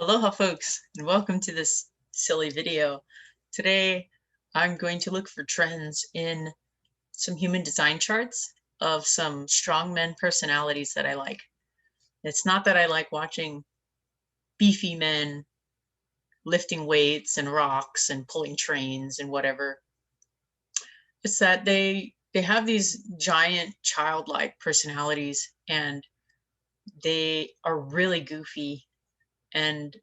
Aloha folks, and welcome to this silly video. Today, I'm going to look for trends in some human design charts of some strong men personalities that I like. It's not that I like watching beefy men lifting weights and rocks and pulling trains and whatever. It's that they have these giant childlike personalities and they are really goofy and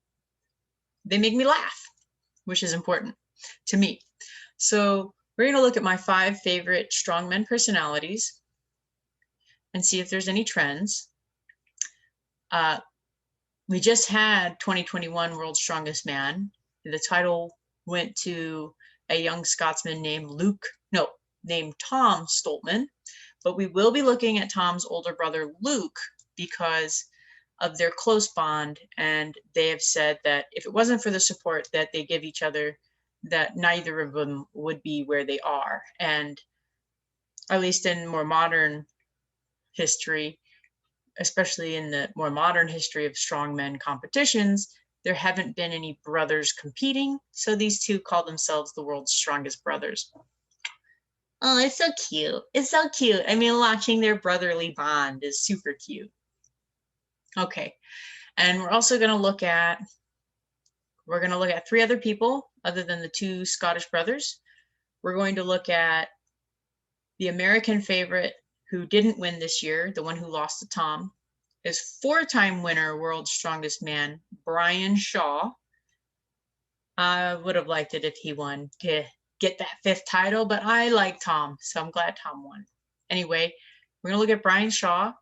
they make me laugh, which is important to me. So we're going to look at my 5 favorite strongmen personalities and see if there's any trends. We just had 2021 World's Strongest Man. The title went to a young Scotsman named Tom Stoltman, but we will be looking at Tom's older brother Luke because of their close bond, and they have said that if it wasn't for the support that they give each other, that neither of them would be where they are. And at least in more modern history, especially in the more modern history of strongmen competitions, there haven't been any brothers competing, so these two call themselves the world's strongest brothers. Oh, it's so cute. It's so cute. I mean, watching their brotherly bond is super cute. Okay, and we're also going to look at 3 other people other than the 2 Scottish brothers. We're going to look at the American favorite who didn't win this year, the one who lost to Tom, is 4-time winner, World's Strongest Man, Brian Shaw. I would have liked it if he won to get that 5th title, but I like Tom, so I'm glad Tom won. Anyway, we're going to look at Brian Shaw.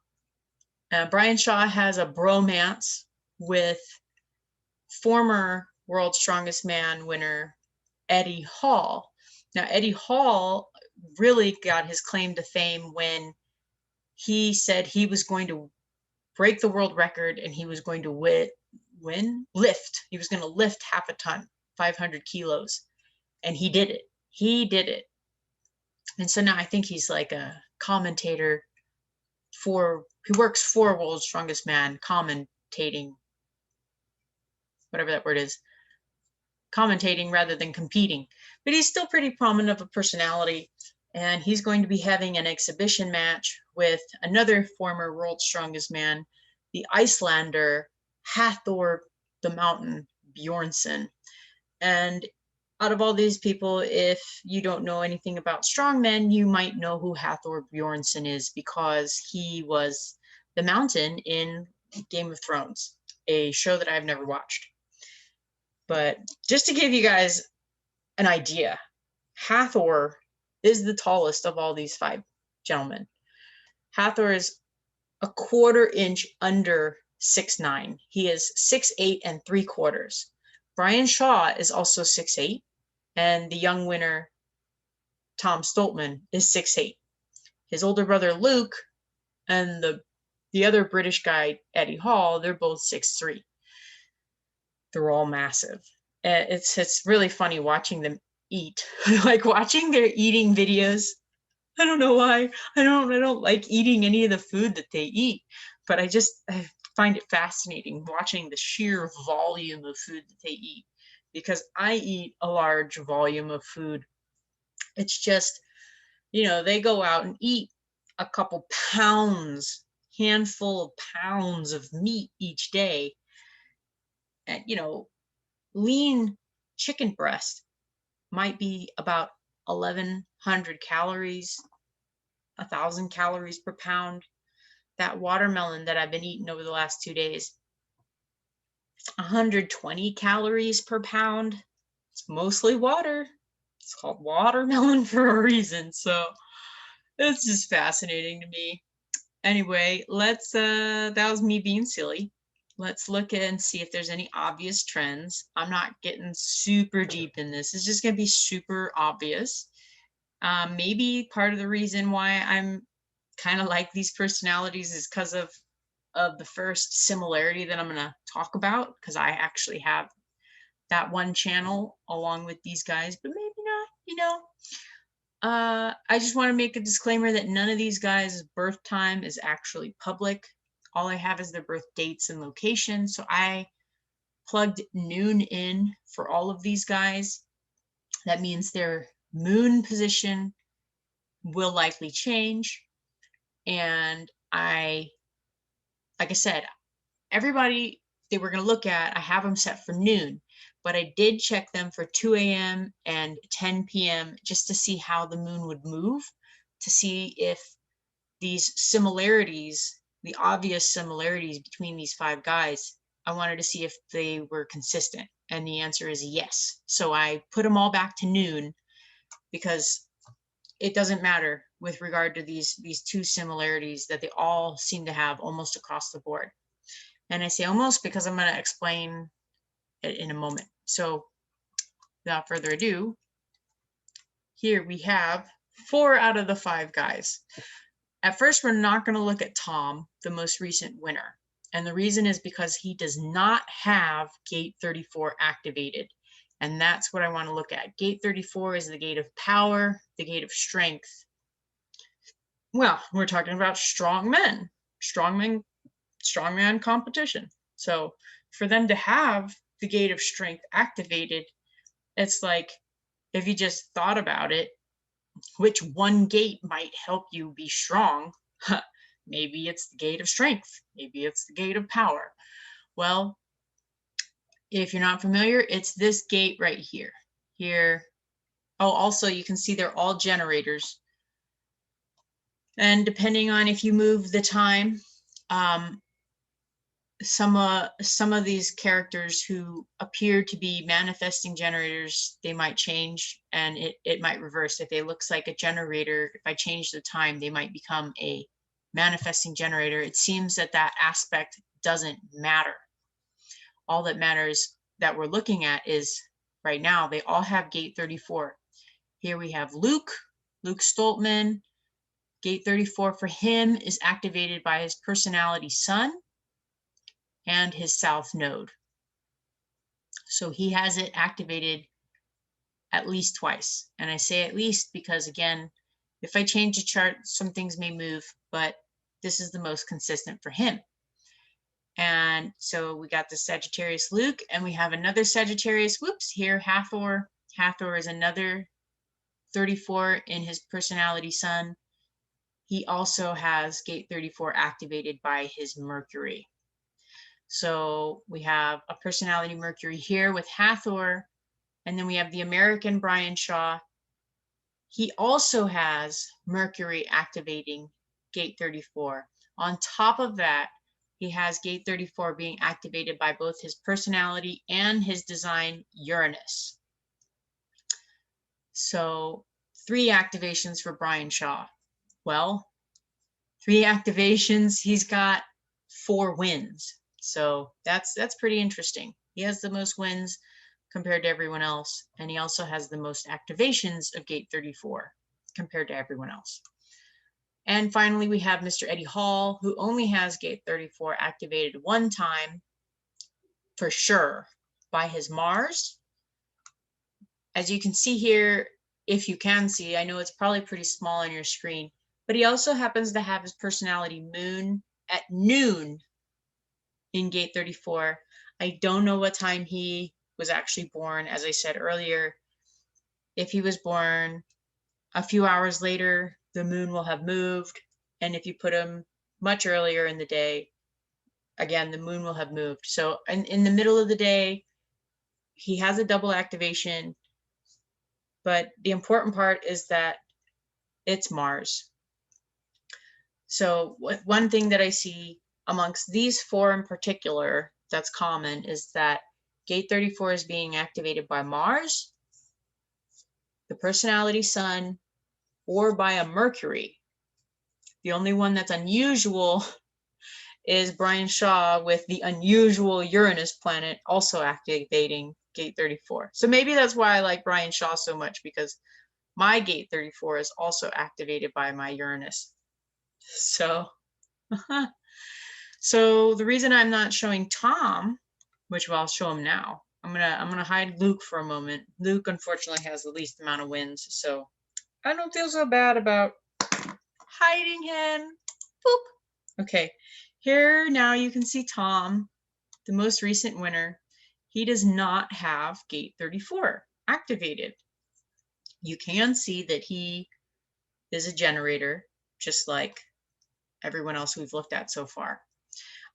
Brian Shaw has a bromance with former World's Strongest Man winner Eddie Hall. Now, Eddie Hall really got his claim to fame when he said he was going to break the world record and he was going to lift. He was going to lift half a ton, 500 kilos. And he did it. He did it. And so now I think he's like a commentator he works for World's Strongest Man, commentating, whatever that word is, commentating rather than competing. But he's still pretty prominent of a personality, and he's going to be having an exhibition match with another former World's Strongest Man, the Icelander Hathor the Mountain Bjornsson. And out of all these people, if you don't know anything about strongmen, you might know who Hathor Bjornsson is because he was the mountain in Game of Thrones, a show that I've never watched. But just to give you guys an idea, Hathor is the tallest of all these 5 gentlemen. Hathor is a 1/4 inch under 6'9". He is 6'8"3/4. Brian Shaw is also 6'8", and the young winner, Tom Stoltman, is 6'8". His older brother, Luke, and the other British guy, Eddie Hall, they're both 6'3". They're all massive. It's really funny watching them eat. Like watching their eating videos. I don't know why. I don't like eating any of the food that they eat, but I find it fascinating watching the sheer volume of food that they eat, because I eat a large volume of food. It's just, they go out and eat a couple pounds, handful of pounds of meat each day. And, lean chicken breast might be about 1,100 calories, 1,000 calories per pound. That watermelon that I've been eating over the last 2 days, 120 calories per pound. It's mostly water. It's called watermelon for a reason. So it's just fascinating to me. Anyway, that was me being silly. Let's look and see if there's any obvious trends. I'm not getting super deep in this. It's just going to be super obvious. Maybe part of the reason why I'm kind of like these personalities is because of the first similarity that I'm going to talk about, because I actually have that one channel along with these guys, but maybe not, I just want to make a disclaimer that none of these guys' birth time is actually public. All I have is their birth dates and location, so I plugged noon in for all of these guys. That means their moon position will likely change. And like I said, everybody they were going to look at, I have them set for noon, but I did check them for 2 a.m. and 10 p.m. just to see how the moon would move, to see if these similarities, the obvious similarities between these 5 guys, I wanted to see if they were consistent. And the answer is yes. So I put them all back to noon because it doesn't matter with regard to these 2 similarities that they all seem to have almost across the board. And I say almost because I'm going to explain it in a moment. So without further ado, here we have 4 out of the 5 guys. At first, we're not going to look at Tom, the most recent winner. And the reason is because he does not have gate 34 activated. And that's what I want to look at. Gate 34 is the gate of power, the gate of strength. Well, we're talking about strong men, strongman competition. So for them to have the gate of strength activated, it's like, if you just thought about it, which one gate might help you be strong? Maybe it's the gate of strength. Maybe it's the gate of power. Well, if you're not familiar, it's this gate right here. Here. Oh, also you can see they're all generators. And depending on if you move the time, some of these characters who appear to be manifesting generators, they might change and it might reverse. If it looks like a generator, if I change the time, they might become a manifesting generator. It seems that that aspect doesn't matter. All that matters that we're looking at is right now, they all have gate 34. Here we have Luke Stoltman. Gate 34 for him is activated by his personality sun and his south node. So he has it activated at least twice. And I say at least because, again, if I change the chart, some things may move, but this is the most consistent for him. And so we got the Sagittarius Luke, and we have another Sagittarius, whoops, here, Hathor. Hathor is another 34 in his personality sun. He also has gate 34 activated by his Mercury. So we have a personality Mercury here with Hathor, and then we have the American Brian Shaw. He also has Mercury activating gate 34. On top of that, he has gate 34 being activated by both his personality and his design Uranus. So 3 activations for Brian Shaw. Well, 3 activations, he's got 4 wins. So that's pretty interesting. He has the most wins compared to everyone else, and he also has the most activations of gate 34 compared to everyone else. And finally, we have Mr. Eddie Hall, who only has gate 34 activated 1 time for sure by his Mars. As you can see here, if you can see, I know it's probably pretty small on your screen, but he also happens to have his personality moon at noon in gate 34. I don't know what time he was actually born. As I said earlier, if he was born a few hours later, the moon will have moved. And if you put him much earlier in the day, again, the moon will have moved. So in the middle of the day, he has a double activation. But the important part is that it's Mars. So one thing that I see amongst these 4 in particular that's common is that gate 34 is being activated by Mars, the personality sun, or by a Mercury. The only one that's unusual is Brian Shaw with the unusual Uranus planet also activating gate 34. So maybe that's why I like Brian Shaw so much, because my gate 34 is also activated by my Uranus. So, so the reason I'm not showing Tom, which I'll show him now, I'm gonna hide Luke for a moment. Luke unfortunately has the least amount of wins, so I don't feel so bad about hiding him. Boop. Okay, here now you can see Tom, the most recent winner. he does not have gate 34 activated. You can see that he is a generator, just like everyone else we've looked at so far.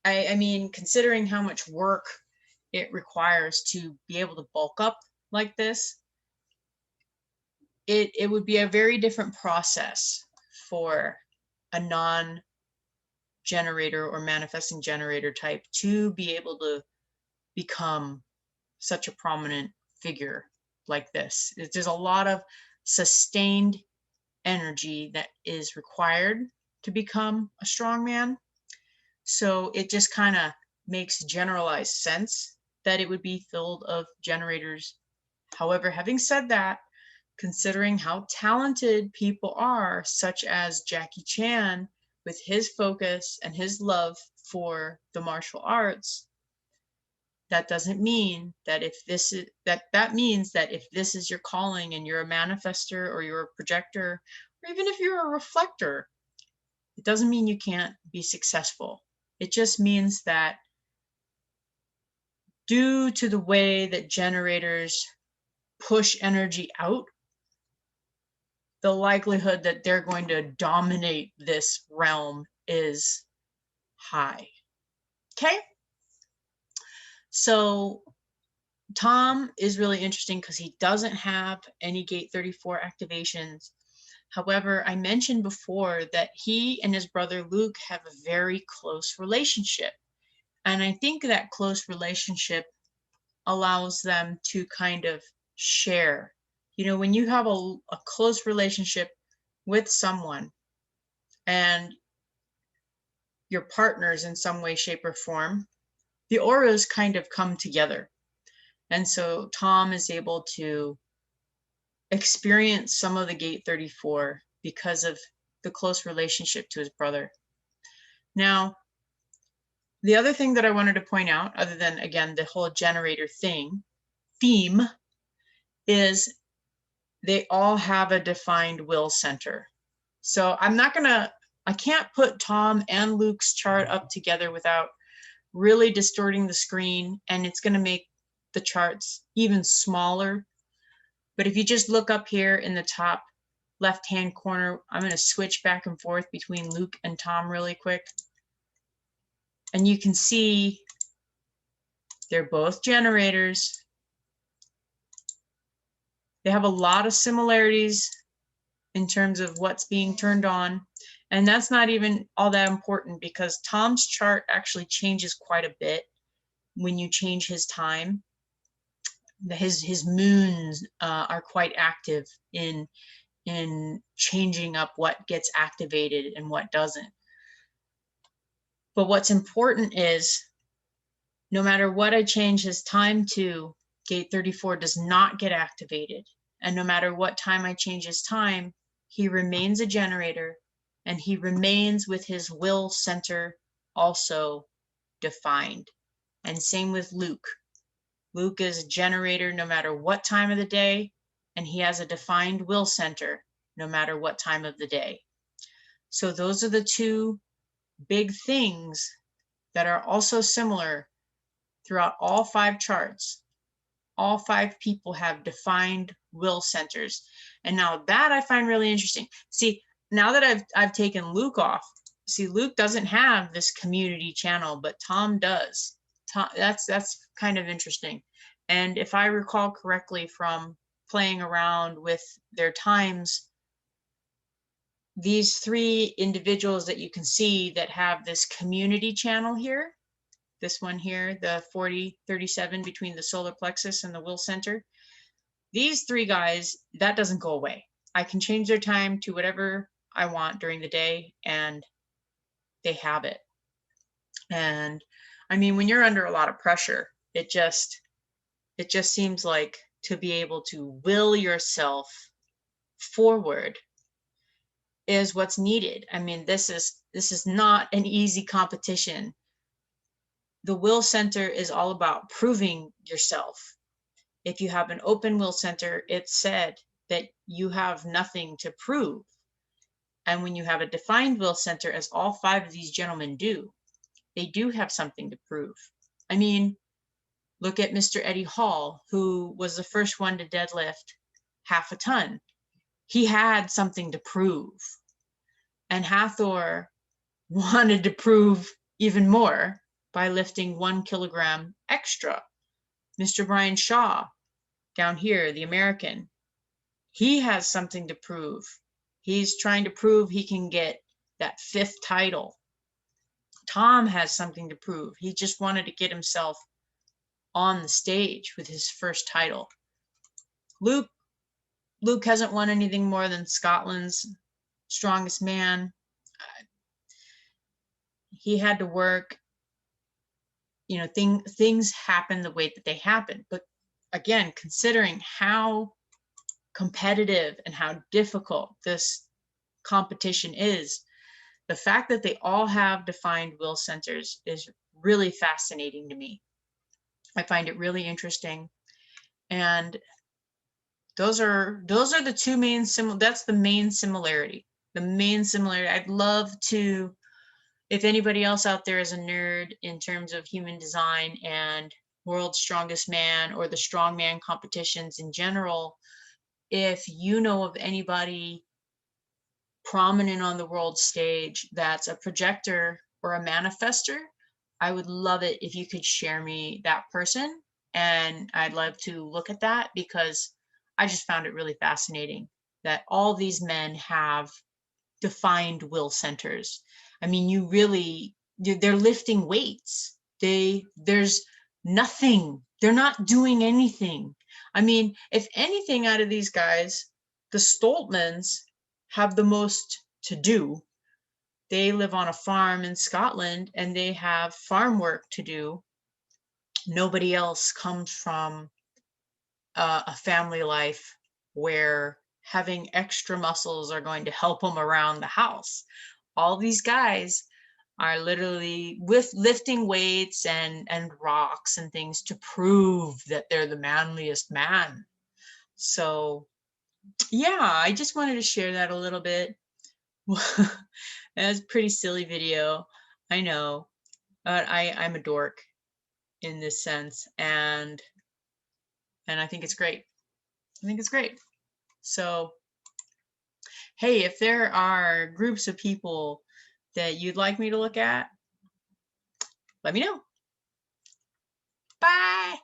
I mean, considering how much work it requires to be able to bulk up like this, it would be a very different process for a non-generator or manifesting generator type to be able to become such a prominent figure like this. There's a lot of sustained energy that is required to become a strong man. So it just kind of makes generalized sense that it would be filled of generators. However, having said that, considering how talented people are, such as Jackie Chan, with his focus and his love for the martial arts, that doesn't mean that if this is that means that if this is your calling and you're a manifester or you're a projector, or even if you're a reflector, it doesn't mean you can't be successful. It just means that due to the way that generators push energy out, the likelihood that they're going to dominate this realm is high. Okay? So Tom is really interesting because he doesn't have any gate 34 activations. However, I mentioned before that he and his brother Luke have a very close relationship. And I think that close relationship allows them to kind of share. You know, when you have a close relationship with someone and your partners in some way, shape, or form, the auras kind of come together. And so Tom is able to experience some of the gate 34 because of the close relationship to his brother. Now, the other thing that I wanted to point out, other than, again, the whole generator theme, is they all have a defined will center. So I can't put Tom and Luke's chart up together without really distorting the screen, and it's going to make the charts even smaller. But if you just look up here in the top left-hand corner, I'm going to switch back and forth between Luke and Tom really quick. And you can see they're both generators. They have a lot of similarities in terms of what's being turned on. And that's not even all that important because Tom's chart actually changes quite a bit when you change his time. His moons are quite active in changing up what gets activated and what doesn't. But what's important is no matter what I change his time to, gate 34 does not get activated. And no matter what time I change his time, he remains a generator and he remains with his will center also defined. And same with Luke. Luke is a generator no matter what time of the day, and he has a defined will center no matter what time of the day. So those are the two big things that are also similar throughout all 5 charts. All 5 people have defined will centers. And now that I find really interesting. See, now that I've taken Luke off, see, Luke doesn't have this community channel, but Tom does. That's kind of interesting. And if I recall correctly from playing around with their times, these 3 individuals that you can see that have this community channel here, this one here, the 40-37 between the solar plexus and the will center, these 3 guys, that doesn't go away. I can change their time to whatever I want during the day and they have it. And I mean, when you're under a lot of pressure, it just seems like to be able to will yourself forward is what's needed. I mean, this is not an easy competition. The will center is all about proving yourself. If you have an open will center, it's said that you have nothing to prove. And when you have a defined will center, as all 5 of these gentlemen do, they do have something to prove. I mean, Look at Mr. Eddie Hall, who was the first one to deadlift half a ton. He had something to prove. And Hathor wanted to prove even more by lifting 1 kilogram extra. Mr. Brian Shaw, down here, the American, he has something to prove. He's trying to prove he can get that 5th title. Tom has something to prove. He just wanted to get himself on the stage with his first title. Luke hasn't won anything more than Scotland's strongest man. He had to work. You know, things happen the way that they happen. But again, considering how competitive and how difficult this competition is, the fact that they all have defined will centers is really fascinating to me. I find it really interesting. And those are the two main that's the main similarity. The main similarity. I'd love to, if anybody else out there is a nerd in terms of human design and World's Strongest Man or the strongman competitions in general, if you know of anybody prominent on the world stage that's a projector or a manifester, I would love it if you could share me that person. And I'd love to look at that, because I just found it really fascinating that all these men have defined will centers. I mean, they're lifting weights. There's nothing. They're not doing anything. I mean, if anything, out of these guys, the Stoltmans have the most to do. They live on a farm in Scotland and they have farm work to do. Nobody else comes from a family life where having extra muscles are going to help them around the house. All these guys are literally lifting weights and rocks and things to prove that they're the manliest man. So yeah, I just wanted to share that a little bit. That's a pretty silly video, I know, but I'm a dork in this sense, and I think it's great. I think it's great. So hey, if there are groups of people that you'd like me to look at, let me know. Bye.